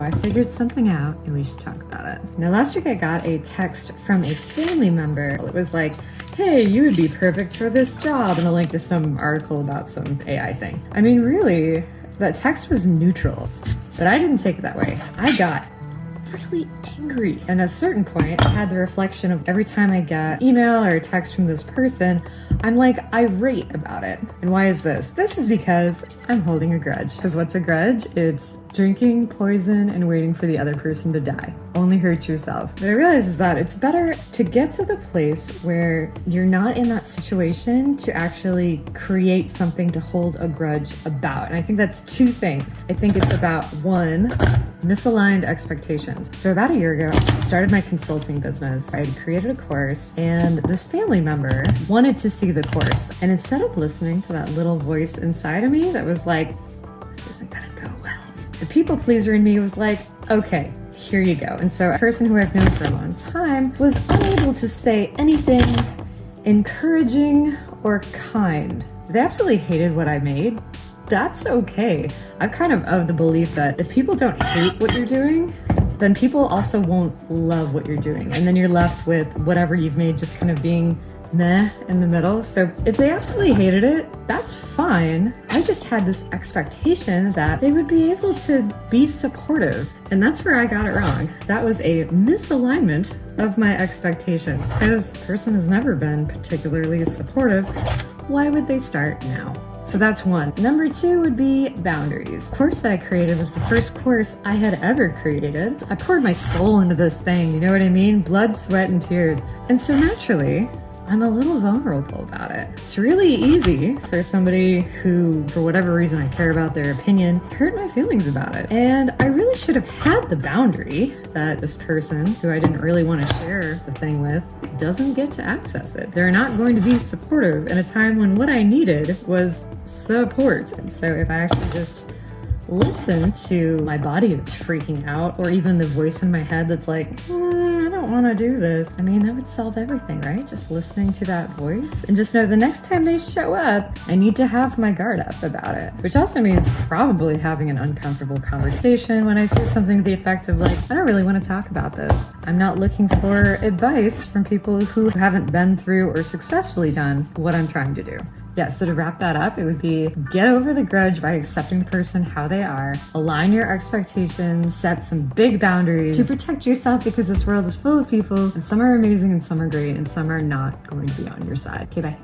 I figured something out and we should talk about it. Now, last week I got a text from a family member. It was like, hey, you would be perfect for this job, and a link to some article about some AI thing. I mean, really, that text was neutral, but I didn't take it that way. I got really angry. And at a certain point, I had the reflection of every time I get email or a text from this person, I'm like irate about it. And why is this? This is because I'm holding a grudge. Because what's a grudge? It's drinking poison and waiting for the other person to die. Only hurt yourself. What I realize is that it's better to get to the place where you're not in that situation to actually create something to hold a grudge about. And I think that's two things. I think it's about, one, misaligned expectations. So about a year ago, I started my consulting business. I had created a course, and this family member wanted to see the course. And instead of listening to that little voice inside of me that was like, this isn't gonna go well, the people pleaser in me was like, okay, here you go. And so a person who I've known for a long time was unable to say anything encouraging or kind. They absolutely hated what I made. That's okay. I'm kind of the belief that if people don't hate what you're doing, then people also won't love what you're doing. And then you're left with whatever you've made just kind of being meh in the middle. So if they absolutely hated it, that's fine. I just had this expectation that they would be able to be supportive. And that's where I got it wrong. That was a misalignment of my expectations, because this person has never been particularly supportive. Why would they start now? So that's one. Number two would be boundaries. The course that I created was the first course I had ever created. I poured my soul into this thing, you know what I mean? Blood, sweat, and tears. And so naturally, I'm a little vulnerable about it. It's really easy for somebody who, for whatever reason I care about their opinion, hurt my feelings about it. And I really should have had the boundary that this person, who I didn't really want to share the thing with, doesn't get to access it. They're not going to be supportive in a time when what I needed was support. And so if I actually just listen to my body that's freaking out, or even the voice in my head that's like, I don't want to do this. I mean, that would solve everything, right? Just listening to that voice. And just know the next time they show up, I need to have my guard up about it. Which also means probably having an uncomfortable conversation when I say something to the effect of like, I don't really want to talk about this. I'm not looking for advice from people who haven't been through or successfully done what I'm trying to do. Yeah, so to wrap that up, it would be get over the grudge by accepting the person how they are, align your expectations, set some big boundaries to protect yourself, because this world is full of people, and some are amazing and some are great and some are not going to be on your side. Okay, bye.